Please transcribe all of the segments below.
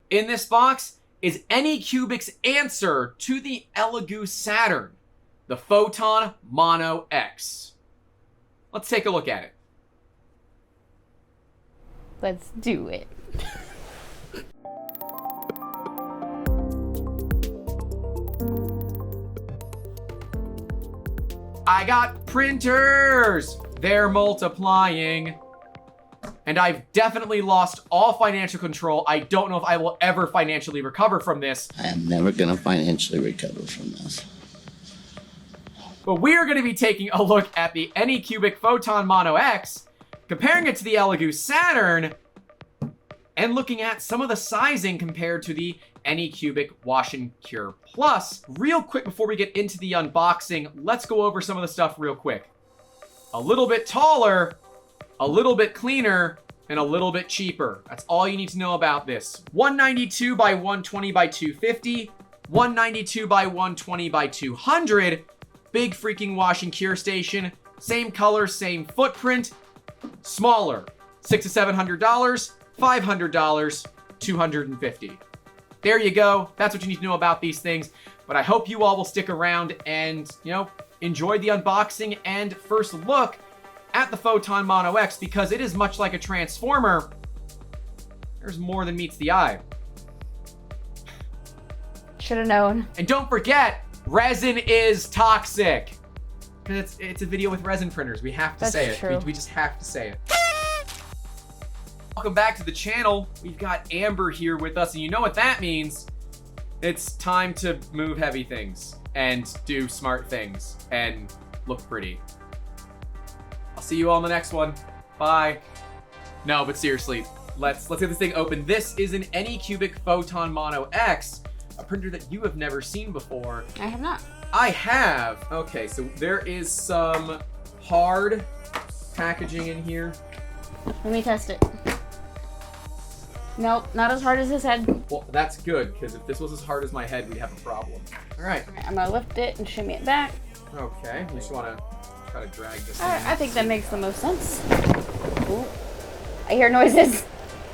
In this box is Anycubic's answer to the Elegoo Saturn, the Photon Mono X. Let's take a look at it. Let's do it. I got printers! They're multiplying. And I've definitely lost all financial control. I don't know if I will ever financially recover from this. I am never gonna financially recover from this. But we're gonna be taking a look at the Anycubic Photon Mono X, comparing it to the Elegoo Saturn, and looking at some of the sizing compared to the Anycubic Wash and Cure Plus. Real quick before we get into the unboxing, let's go over some of the stuff real quick. A little bit taller, a little bit cleaner, and a little bit cheaper. That's all you need to know about this. 192 by 120 by 250, 192 by 120 by 200, big freaking wash and cure station, same color, same footprint, smaller, $600 to $700, $500, $250. There you go. That's what you need to know about these things. But I hope you all will stick around and, enjoy the unboxing and first look at the Photon Mono X, because it is much like a transformer. There's more than meets the eye. Should have known. And don't forget, resin is toxic. Because it's a video with resin printers. We have to That's say it. true. We just have to say it. Welcome back to the channel. We've got Amber here with us, and you know what that means. It's time to move heavy things and do smart things and look pretty. I'll see you all in the next one. Bye. No, but seriously, let's get this thing open. This is an Anycubic Photon Mono X, a printer that you have never seen before. I have not. I have. Okay, so there is some hard packaging in here. Let me test it. Nope, not as hard as his head. Well, that's good, because if this was as hard as my head, we'd have a problem. All right. Alright, I'm gonna lift it and shimmy it back. Okay, you just want to try to drag this in. I think that makes the most sense. Ooh. I hear noises.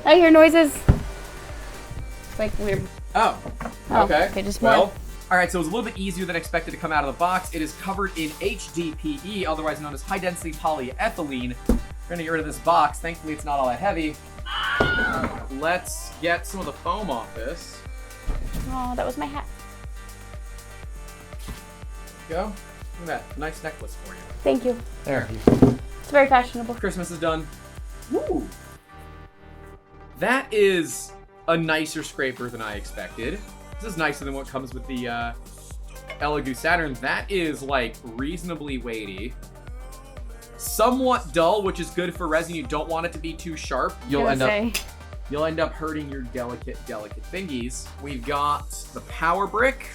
I hear noises. Like weird. Oh, Oh, okay. okay, just well, one. all right, so it was a little bit easier than expected to come out of the box. It is covered in HDPE, otherwise known as high-density polyethylene. We're going to get rid of this box. Thankfully, it's not all that heavy. Let's get some of the foam off this. Oh, that was my hat. Go. Look at that. Nice necklace for you. Thank you. There. It's very fashionable. Christmas is done. Woo! That is a nicer scraper than I expected. This is nicer than what comes with the Elegoo Saturn. That is like reasonably weighty. Somewhat dull, which is good for resin. You don't want it to be too sharp. You'll end up hurting your delicate fingies. We've got the power brick.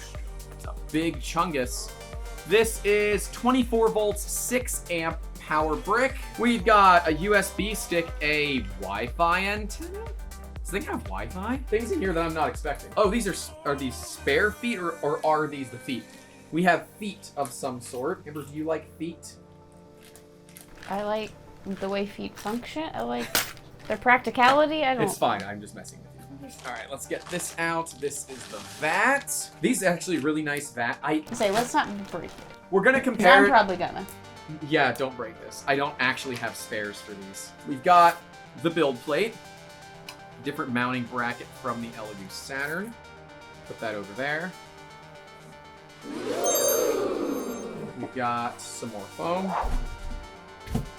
It's a big chungus. This is 24 volts, 6 amp power brick. We've got a USB stick, a Wi-Fi antenna. Does the thing have Wi-Fi? Things in here that I'm not expecting. Oh, these are these spare feet or are these the feet? We have feet of some sort. Amber, do you like feet? I like the way feet function. I like their practicality. I don't. It's fine. I'm just messing with you. All right, let's get this out. This is the vat. These are actually really nice vat. Let's not break it. We're gonna 'Cause compare. I'm probably gonna. Yeah, don't break this. I don't actually have spares for these. We've got the build plate, different mounting bracket from the Elegoo Saturn. Put that over there. We've got some more foam.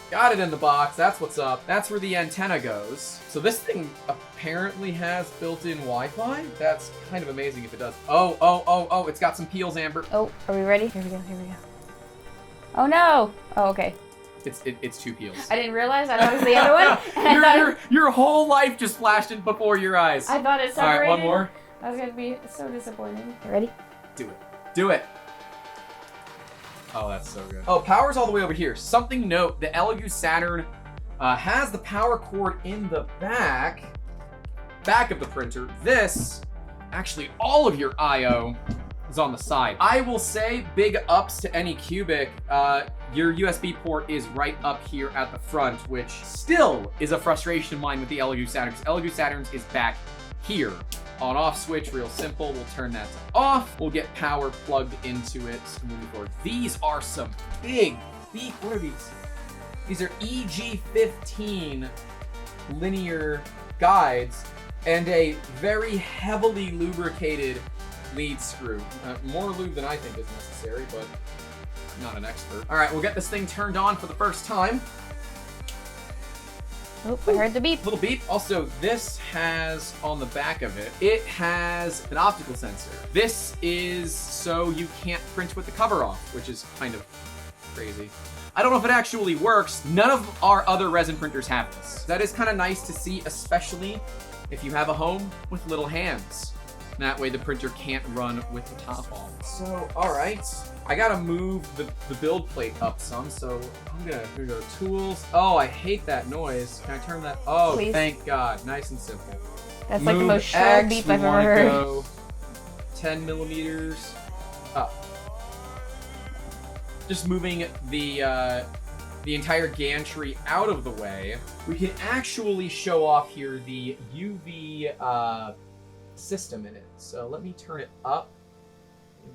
Got it in the box. That's what's up. That's where the antenna goes. So this thing apparently has built-in Wi-Fi. That's kind of amazing if it does. Oh, it's got some peels, Amber. Oh, are we ready? Here we go. Oh no! Oh, okay. It's two peels. I didn't realize. I thought it was the other one. Your whole life just flashed in before your eyes. I thought it All separated. right, one more. I was gonna be so disappointed. Ready? Do it. Oh, that's so good. Oh, power's all the way over here. Something to note, the Elegoo Saturn has the power cord in the back of the printer. This, actually all of your I/O is on the side. I will say big ups to Anycubic. Your USB port is right up here at the front, which still is a frustration of mine with the Elegoo Saturn, because Elegoo Saturn's is back here. on-off switch, real simple. We'll turn that to off. We'll get power plugged into it moving forward. These are some big, what are these? These are EG15 linear guides and a very heavily lubricated lead screw. More lube than I think is necessary, but I'm not an expert. All right, we'll get this thing turned on for the first time. Oh, I heard the beep. Little beep. Also, this has on the back of it, it has an optical sensor. This is so you can't print with the cover off, which is kind of crazy. I don't know if it actually works. None of our other resin printers have this. That is kind of nice to see, especially if you have a home with little hands. That way the printer can't run with the top on. So, all right. I gotta move the build plate up some, so I'm gonna go to tools. Oh, I hate that noise. Can I turn that? Oh, Please. Thank God. Nice and simple. That's like the Move most short X, beep we I've ever wanna heard. Go 10 millimeters up. Just moving the entire gantry out of the way. We can actually show off here the UV system in it. So let me turn it up.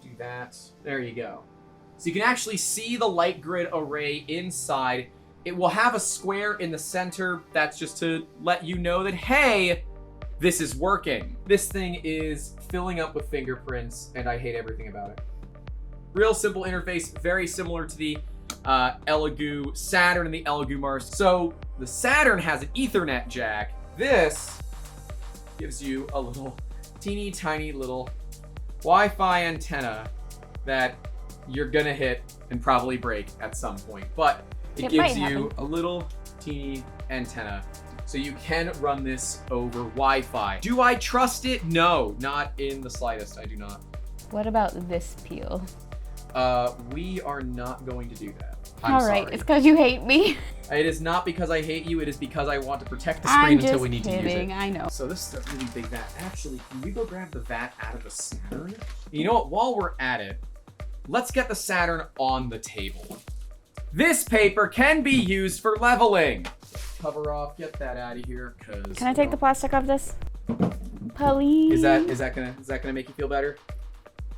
Do that. There you go. So you can actually see the light grid array inside. It will have a square in the center. That's just to let you know that, hey, this is working. This thing is filling up with fingerprints, and I hate everything about it. Real simple interface, very similar to the Elegoo Saturn and the Elegoo Mars. So the Saturn has an Ethernet jack. This gives you a little teeny tiny little Wi-Fi antenna that you're gonna hit and probably break at some point, but it gives you a little teeny antenna so you can run this over Wi-Fi. Do I trust it? No, not in the slightest. I do not. What about this peel? We are not going to do that. All right, it's because you hate me. It is not because I hate you. It is because I want to protect the screen until we need to use it. I know. So this is a really big vat. Actually, can we go grab the vat out of the Saturn? You know what? While we're at it, let's get the Saturn on the table. This paper can be used for leveling. Cover off. Get that out of here. Can I take the plastic off this? Please. Is that gonna make you feel better?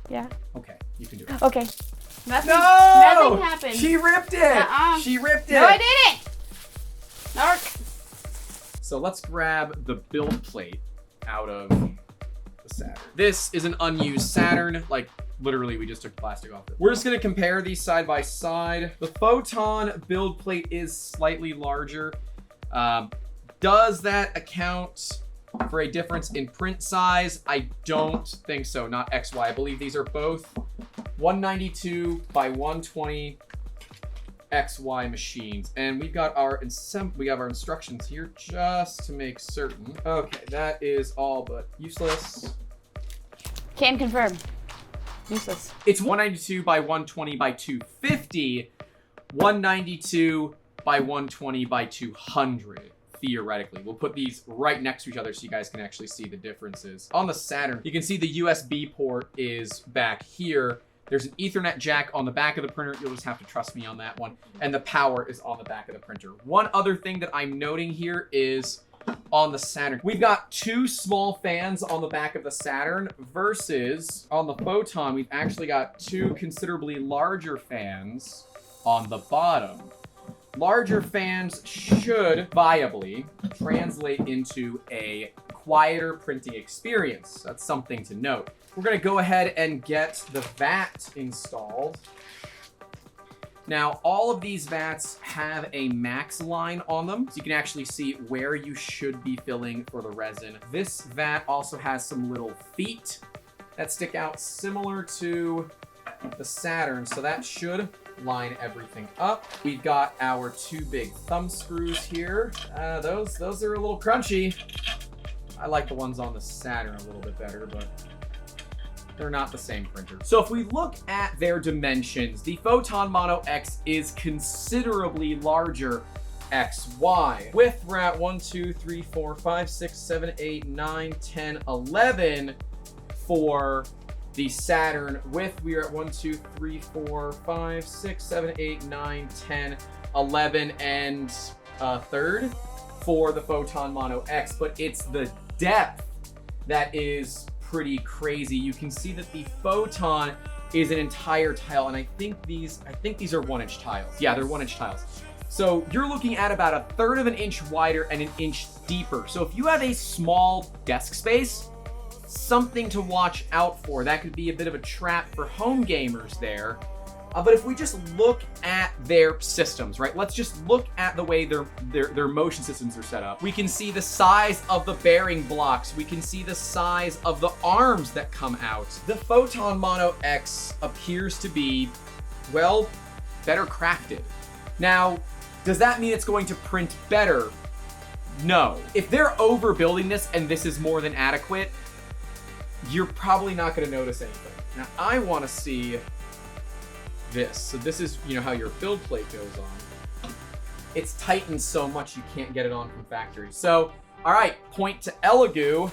Yeah. Okay, you can do it. Okay. Nothing happened. She ripped it. She ripped it. No, I didn't. Narc. So let's grab the build plate out of the Saturn. This is an unused Saturn. Like, literally, we just took plastic off it. We're just gonna compare these side by side. The Photon build plate is slightly larger. Does that account for a difference in print size? I don't think so, not XY. I believe these are both 192 by 120 XY machines. And we've got our instructions here just to make certain. Okay, that is all but useless. Can confirm. Useless. It's 192 by 120 by 250, 192 by 120 by 200. Theoretically, we'll put these right next to each other so you guys can actually see the differences. On the Saturn, you can see the USB port is back here. There's an Ethernet jack on the back of the printer. You'll just have to trust me on that one. And the power is on the back of the printer. One other thing that I'm noting here is on the Saturn, we've got two small fans on the back of the Saturn versus on the Photon, we've actually got two considerably larger fans on the bottom. Larger fans should viably translate into a quieter printing experience. That's something to note. We're gonna go ahead and get the vat installed. Now, all of these vats have a max line on them, so you can actually see where you should be filling for the resin. This vat also has some little feet that stick out similar to the Saturn, so that should line everything up. We've got our two big thumb screws here. Those are a little crunchy. I like the ones on the Saturn a little bit better, but they're not the same printer. So if we look at their dimensions, the Photon Mono X is considerably larger XY. Width, we're at 1, 2, 3, 4, 5, 6, 7, 8, 9, 10, 11 for the Saturn. Width, we are at 1, 2, 3, 4, 5, 6, 7, 8, 9, 10, 11, and a third for the Photon Mono X. But it's the depth that is pretty crazy. You can see that the Photon is an entire tile, and I think these are 1-inch tiles. Yeah, they're 1-inch tiles. So you're looking at about 1/3 of an inch wider and 1 inch deeper. So if you have a small desk space, something to watch out for. That could be a bit of a trap for home gamers there. But if we just look at their systems, right? Let's just look at the way their motion systems are set up. We can see the size of the bearing blocks. We can see the size of the arms that come out. The Photon Mono X appears to be, well, better crafted. Now, does that mean it's going to print better? No. If they're overbuilding this and this is more than adequate, you're probably not going to notice anything. Now, I want to see this. So this is, how your build plate goes on. It's tightened so much you can't get it on from factory. So, all right, point to Elegoo.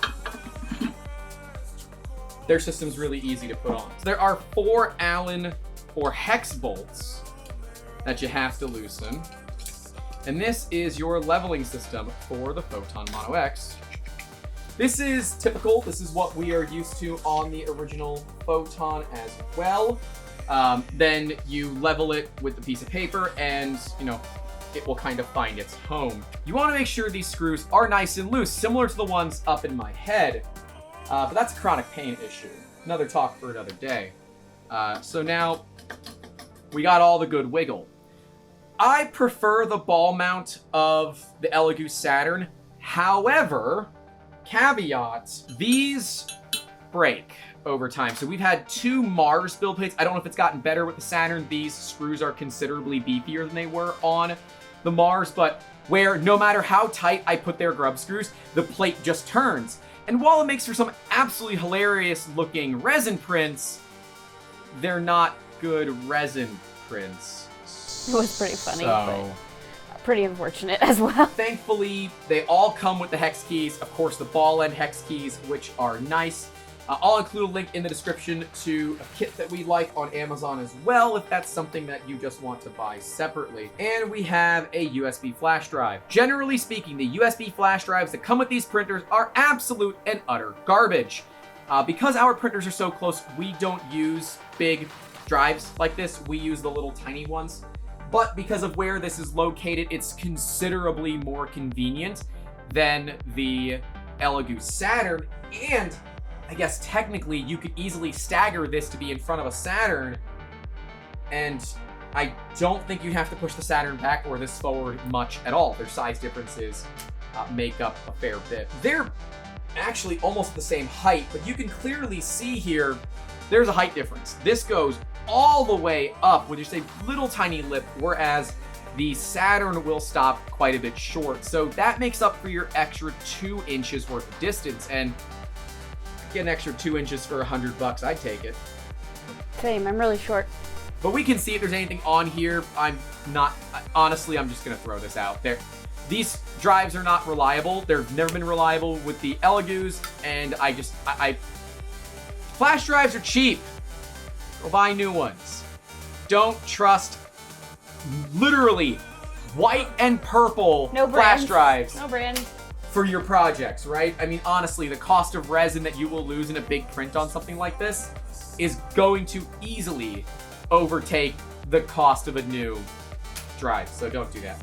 Their system's really easy to put on. So there are 4 Allen or hex bolts that you have to loosen. And this is your leveling system for the Photon Mono X. This is typical. This is what we are used to on the original Photon as well. Then you level it with the piece of paper and, it will kind of find its home. You want to make sure these screws are nice and loose, similar to the ones up in my head. But that's a chronic pain issue. Another talk for another day. So now we got all the good wiggle. I prefer the ball mount of the Elegoo Saturn. However, caveat, these break over time. So we've had 2 Mars build plates. I don't know if it's gotten better with the Saturn. These screws are considerably beefier than they were on the Mars, but where no matter how tight I put their grub screws, the plate just turns. And while it makes for some absolutely hilarious looking resin prints, they're not good resin prints. It was pretty funny, but pretty unfortunate as well. Thankfully, they all come with the hex keys. Of course, the ball end hex keys, which are nice. I'll include a link in the description to a kit that we like on Amazon as well, if that's something that you just want to buy separately. And we have a USB flash drive. Generally speaking, the USB flash drives that come with these printers are absolute and utter garbage. Because our printers are so close, we don't use big drives like this. We use the little tiny ones. But because of where this is located, it's considerably more convenient than the Elegoo Saturn. And I guess technically you could easily stagger this to be in front of a Saturn. And I don't think you have to push the Saturn back or this forward much at all. Their size differences make up a fair bit. They're actually almost the same height, but you can clearly see here, there's a height difference. This goes all the way up with just a little tiny lip, whereas the Saturn will stop quite a bit short. So that makes up for your extra 2 inches worth of distance. And get an extra 2 inches for $100, I'd take it. Same, I'm really short. But we can see if there's anything on here. Honestly, I'm just gonna throw this out there. These drives are not reliable. They've never been reliable with the Elegoos, and flash drives are cheap. Go buy new ones. Don't trust literally white and purple flash drives. No brand. For your projects, right? I mean, honestly, the cost of resin that you will lose in a big print on something like this is going to easily overtake the cost of a new drive, so don't do that.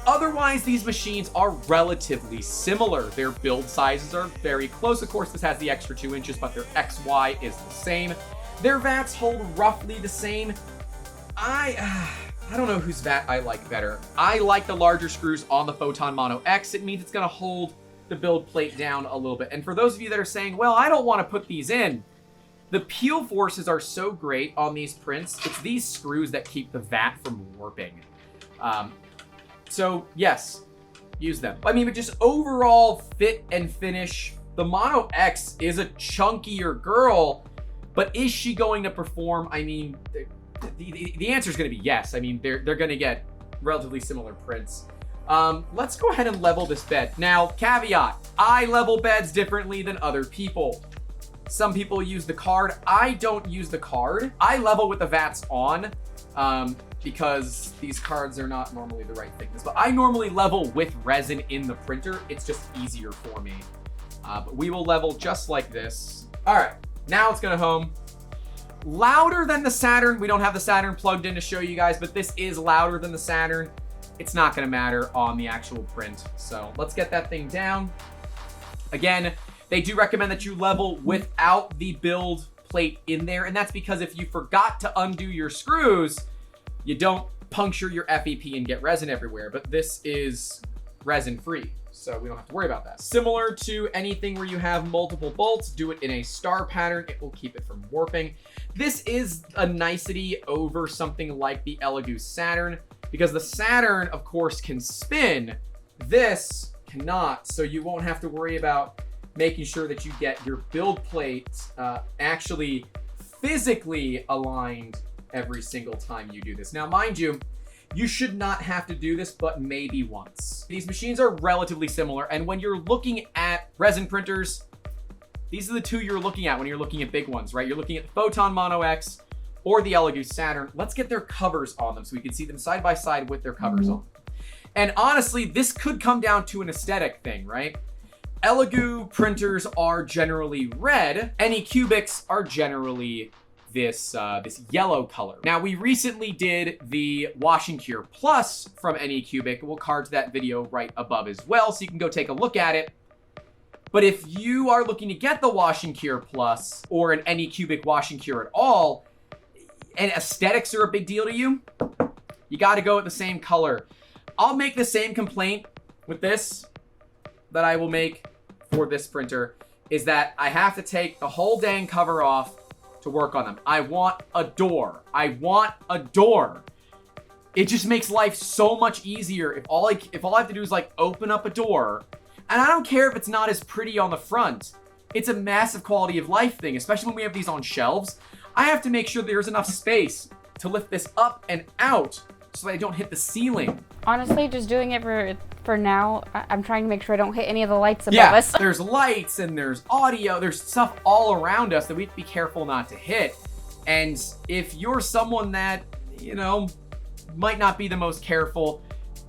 Otherwise, these machines are relatively similar. Their build sizes are very close. Of course, this has the extra 2 inches, but their XY is the same. Their vats hold roughly the same. I don't know whose vat I like better. I like the larger screws on the Photon Mono X. It means it's gonna hold the build plate down a little bit. And for those of you that are saying, well, I don't wanna put these in, the peel forces are so great on these prints. It's these screws that keep the vat from warping. So yes, use them. I mean, but just overall fit and finish, the Mono X is a chunkier girl, but is she going to perform? I mean, the answer is going to be yes. I mean, they're going to get relatively similar prints. Let's go ahead and level this bed. Now, caveat, I level beds differently than other people. Some people use the card. I don't use the card. I level with the vats on because these cards are not normally the right thickness. But I normally level with resin in the printer. It's just easier for me. But we will level just like this. All right, now let's go to home. Louder than the Saturn. We don't have the Saturn plugged in to show you guys, but this is louder than the Saturn. It's not going to matter on the actual print. So let's get that thing down. Again, they do recommend that you level without the build plate in there, and that's because if you forgot to undo your screws, you don't puncture your FEP and get resin everywhere. But this is resin free, so we don't have to worry about that. Similar to anything where you have multiple bolts, do it in a star pattern. It will keep it from warping. This is a nicety over something like the Elegoo Saturn, because the Saturn, of course, can spin. This cannot, so you won't have to worry about making sure that you get your build plate actually physically aligned every single time you do this. Now, mind you, you should not have to do this, but maybe once. These machines are relatively similar, and when you're looking at resin printers, these are the two you're looking at when you're looking at big ones, right? You're looking at the Photon Mono X or the Elegoo Saturn. Let's get their covers on them so we can see them side by side with their covers on. And honestly, this could come down to an aesthetic thing, right? Elegoo printers are generally red. Anycubics are generally this yellow color. Now, we recently did the Wash and Cure Plus from Anycubic. We'll card that video right above as well, so you can go take a look at it. But if you are looking to get the Wash and Cure Plus or an Anycubic Wash and Cure at all, and aesthetics are a big deal to you, you got to go with the same color. I'll make the same complaint with this that I will make for this printer, is that I have to take the whole dang cover off to work on them. I want a door. I want a door. It just makes life so much easier if all I have to do is like open up a door. And I don't care if it's not as pretty on the front. It's a massive quality of life thing, especially when we have these on shelves. I have to make sure there's enough space to lift this up and out so that I don't hit the ceiling. Honestly, just doing it for now, I'm trying to make sure I don't hit any of the lights above us. There's lights and there's audio. There's stuff all around us that we have to be careful not to hit. And if you're someone that, you know, might not be the most careful,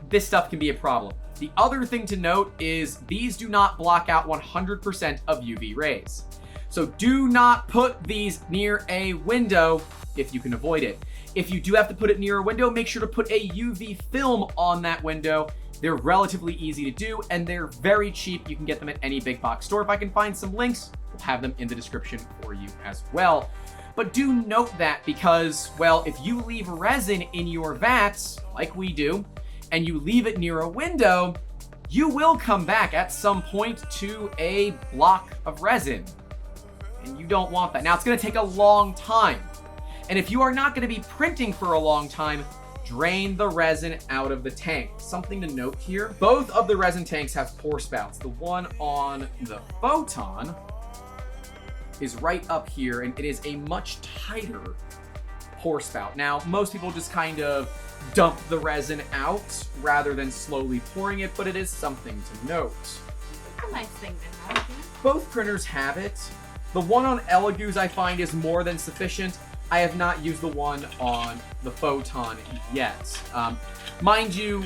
this stuff can be a problem. The other thing to note is these do not block out 100% of UV rays. So do not put these near a window if you can avoid it. If you do have to put it near a window, make sure to put a UV film on that window. They're relatively easy to do, and they're very cheap. You can get them at any big box store. If I can find some links, we'll have them in the description for you as well. But do note that because, well, if you leave resin in your vats, like we do, and you leave it near a window, you will come back at some point to a block of resin. And you don't want that. Now, it's gonna take a long time. And if you are not gonna be printing for a long time, drain the resin out of the tank. Something to note here, both of the resin tanks have pour spouts. The one on the Photon is right up here, and it is a much tighter pour spout. Now, most people just kind of dump the resin out rather than slowly pouring it, but it is something to note. A nice thing to have. Both printers have it. The one on Elegoo's I find is more than sufficient. I have not used the one on the Photon yet. Mind you,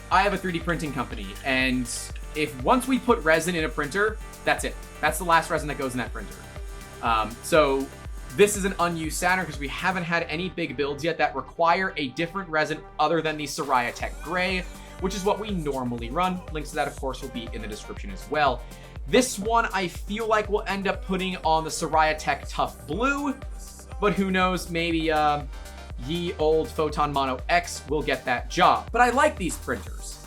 I have a 3D printing company, and if once we put resin in a printer, that's it. That's the last resin that goes in that printer. So this is an unused Saturn because we haven't had any big builds yet that require a different resin other than the Soraya Tech Gray, which is what we normally run. Links to that, of course, will be in the description as well. This one I feel like we'll end up putting on the Soraya Tech Tough Blue, but who knows, maybe ye old Photon Mono X will get that job. But I like these printers.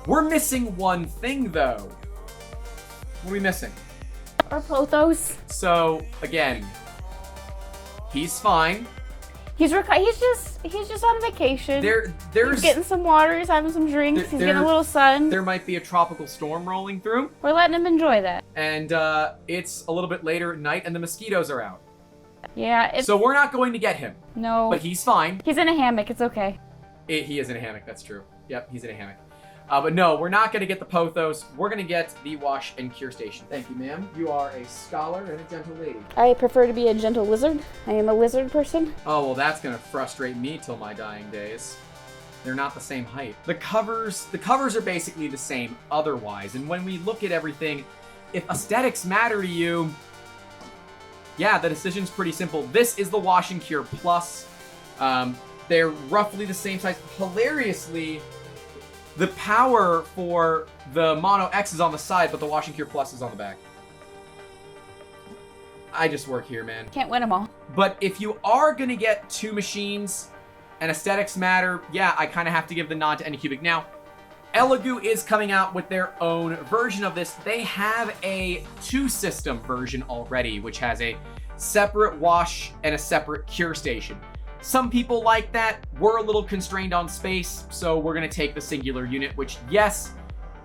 We're missing one thing though. What are we missing? Or Pothos. So again, he's fine. He's just on vacation. There's He's getting some water, he's having some drinks, he's getting a little sun. There might be a tropical storm rolling through. We're letting him enjoy that. And it's a little bit later at night and the mosquitoes are out. Yeah, So we're not going to get him. No. But he's fine. He's in a hammock, it's okay. He is in a hammock, that's true. Yep, he's in a hammock. But no, we're not going to get the Pothos. We're going to get the Wash and Cure Station. Thank you, ma'am. You are a scholar and a gentle lady. I prefer to be a gentle lizard. I am a lizard person. Oh, well, that's going to frustrate me till my dying days. They're not the same height. The covers are basically the same otherwise. And when we look at everything, if aesthetics matter to you, yeah, the decision's pretty simple. This is the Wash and Cure Plus. They're roughly the same size. Hilariously, the power for the Mono X is on the side, but the Wash and Cure Plus is on the back. I just work here, man. Can't win them all. But if you are gonna get two machines and aesthetics matter, yeah, I kind of have to give the nod to Anycubic. Now, Elegoo is coming out with their own version of this. They have a two-system version already, which has a separate wash and a separate cure station. Some people like that. We're a little constrained on space, so we're gonna take the singular unit, which, yes,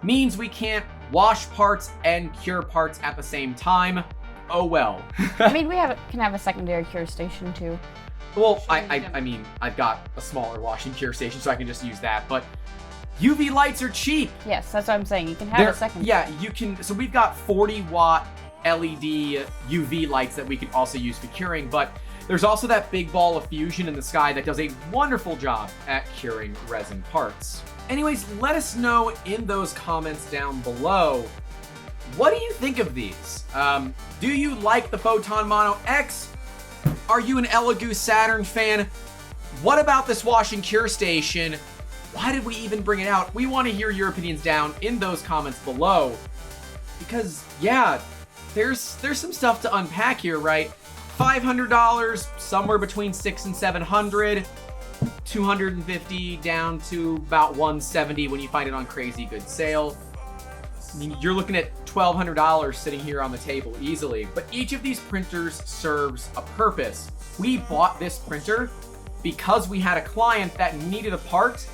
means we can't wash parts and cure parts at the same time. Oh well. I mean, can have a secondary cure station too. Well, I mean, I've got a smaller wash and cure station, so I can just use that, but UV lights are cheap. Yes, that's what I'm saying. You can have a second. Yeah, you can. So we've got 40-watt LED UV lights that we can also use for curing, but there's also that big ball of fusion in the sky that does a wonderful job at curing resin parts. Anyways, let us know in those comments down below, what do you think of these? Do you like the Photon Mono X? Are you an Elegoo Saturn fan? What about this wash and cure station? Why did we even bring it out? We want to hear your opinions down in those comments below. Because, yeah, there's some stuff to unpack here, right? $500, somewhere between $600 and $700, $250 down to about $170 when you find it on crazy good sale. I mean, you're looking at $1,200 sitting here on the table easily. But each of these printers serves a purpose. We bought this printer because we had a client that needed a part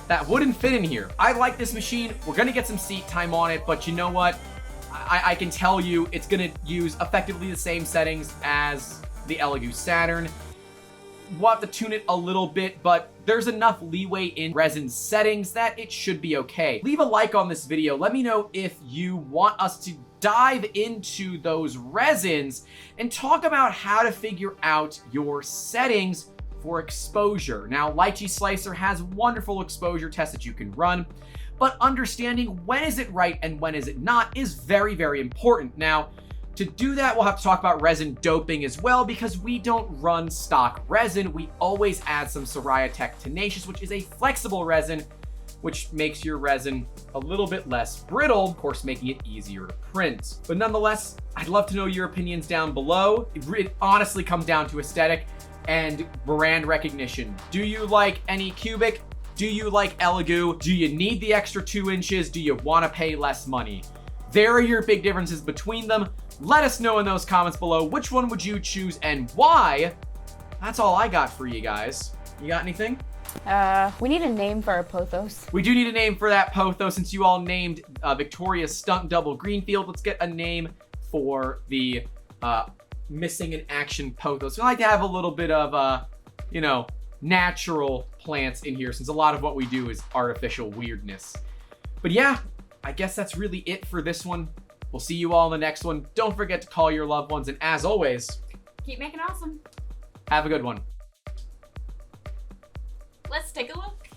that wouldn't fit in here. I like this machine. We're gonna get some seat time on it, but you know what? I can tell you it's gonna use effectively the same settings as the Elegoo Saturn. We'll have to tune it a little bit, but there's enough leeway in resin settings that it should be okay. Leave a like on this video. Let me know if you want us to dive into those resins and talk about how to figure out your settings for exposure. Now, Lychee Slicer has wonderful exposure tests that you can run, but understanding when is it right and when is it not is very, very important. Now, to do that, we'll have to talk about resin doping as well, because we don't run stock resin. We always add some Soraya Tech Tenacious, which is a flexible resin, which makes your resin a little bit less brittle, of course, making it easier to print. But nonetheless, I'd love to know your opinions down below. It honestly comes down to aesthetic and brand recognition. Do you like Anycubic? Do you like Elegoo? Do you need the extra 2 inches? Do you want to pay less money? There are your big differences between them. Let us know in those comments below, which one would you choose and why? That's all I got for you guys. You got anything? We need a name for our Pothos. We do need a name for that Pothos, since you all named Victoria's Stunt Double Greenfield. Let's get a name for the missing in action Pothos. We like to have a little bit of, natural plants in here, since a lot of what we do is artificial weirdness. But yeah, I guess that's really it for this one. We'll see you all in the next one. Don't forget to call your loved ones, and as always, keep making awesome. Have a good one. Let's take a look.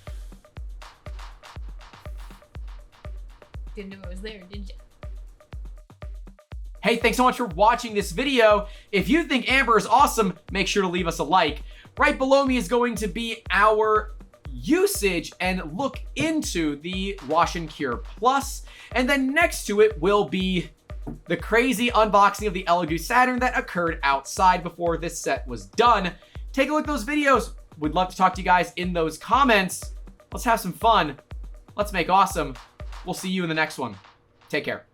Didn't know it was there, did you? Hey, thanks so much for watching this video. If you think Amber is awesome, make sure to leave us a like. Right below me is going to be our usage and look into the Wash and Cure Plus. And then next to it will be the crazy unboxing of the Elegoo Saturn that occurred outside before this set was done. Take a look at those videos. We'd love to talk to you guys in those comments. Let's have some fun. Let's make awesome. We'll see you in the next one. Take care.